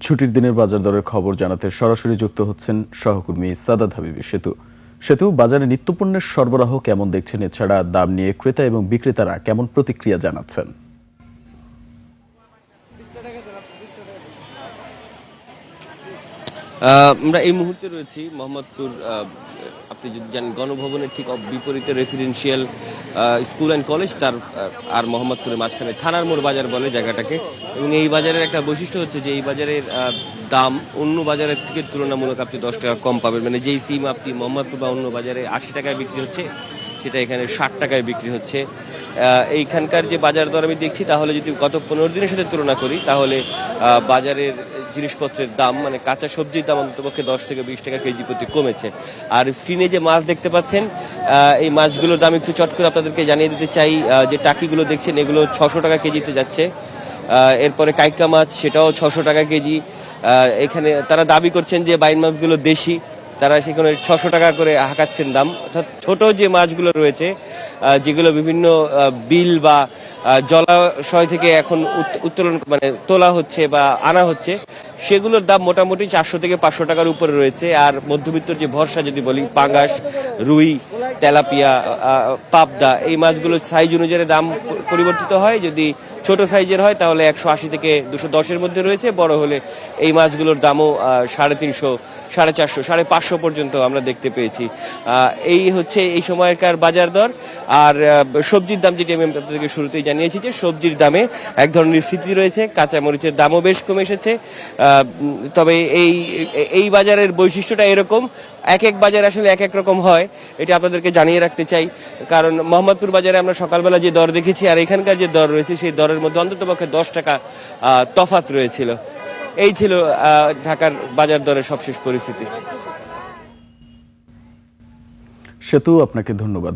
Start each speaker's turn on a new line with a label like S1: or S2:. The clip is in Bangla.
S1: ছুটির দিনের বাজার দরের খবর জানাতে সরাসরি যুক্ত হচ্ছেন সহকর্মী সাদাত হাবিবি। সেতু, বাজারে নিত্যপণ্যের সরবরাহ কেমন দেখছেন? এছাড়া দাম নিয়ে ক্রেতা এবং বিক্রেতারা কেমন প্রতিক্রিয়া জানাচ্ছেন?
S2: আমরা এই মুহূর্তে রয়েছি মোহাম্মদপুর, আপনি যদি জানেন গণভবনের ঠিক বিপরীতে রেসিডেন্সিয়াল স্কুল অ্যান্ড কলেজ, তার আর মোহাম্মদপুরের মাঝখানে থানার মোড় বাজার বলে জায়গাটাকে। এবং এই বাজারের একটা বৈশিষ্ট্য হচ্ছে যে এই বাজারের দাম অন্য বাজারের থেকে তুলনামূলক আপনি 10 টাকা কম পাবেন। মানে যেই সিম আপনি মোহাম্মদপুর বা অন্য বাজারে 80 টাকায় বিক্রি হচ্ছে, সেটা এখানে 60 টাকায় বিক্রি হচ্ছে। এইখানকার যে বাজার দর আমি দেখছি, তাহলে যদি গত 15 দিনের সাথে তুলনা করি, তাহলে বাজারের জিনিসপত্রের দাম, মানে কাঁচা সবজির দাম অন্ততপক্ষে 10 থেকে 20 টাকা কেজি প্রতি কমেছে। আর স্ক্রিনে যে মাছ দেখতে পাচ্ছেন, এই মাছগুলোর দাম একটু চট করে আপনাদেরকে জানিয়ে দিতে চাই। যে টাকিগুলো দেখছেন, এগুলো 600 টাকা কেজিতে যাচ্ছে। এরপরে কাইকা মাছ, সেটাও 600 টাকা কেজি। এখানে তারা দাবি করছেন যে বাইন মাছগুলো দেশি, তারা সেখানে 600 টাকা করে হাঁকাচ্ছেন দাম। অর্থাৎ ছোট যে মাছগুলো রয়েছে, যেগুলো বিভিন্ন বিল বা জলাশয় থেকে এখন উত্তোলন মানে তোলা হচ্ছে বা আনা হচ্ছে, সেগুলোর দাম মোটামুটি 400 থেকে 500 টাকার উপরে রয়েছে। আর মধ্যবিত্তর যে ভরসা যদি বলি, পাঙ্গাস, রুই, তেলাপিয়া, পাবদা, এই মাছগুলোর সাইজ অনুযায়ী দাম পরিবর্তিত হয়। যদি ছোট সাইজের হয় তাহলে 180 থেকে 210-এর মধ্যে রয়েছে। বড় হলে এই মাছগুলোর দামও 350, 450, 550 পর্যন্ত আমরা দেখতে পেয়েছি। এই হচ্ছে এই সময়কার বাজার দর। আর সবজির দাম, যেটি আমি আপনাদেরকে শুরুতেই জানিয়েছি, যে সবজির দামে এক ধরনের স্ফীতি রয়েছে। কাঁচা মরিচের দামও বেশ কমে এসেছে। তবে এই বাজারের বৈশিষ্ট্যটা এরকম, এক এক বাজার আসলে এক এক রকম হয়, এটা আপনাদেরকে জানিয়ে রাখতে চাই। কারণ মোহাম্মদপুর বাজারে আমরা সকালবেলা যে দর দেখেছি আর এখানকার যে দর রয়েছে, সেই দরের মধ্যে অন্ততপক্ষে 10 টাকা তফাৎ রয়েছিল। এই ছিল ঢাকার বাজার দরের সবশেষ পরিস্থিতি।
S1: সেতু, আপনাকে ধন্যবাদ।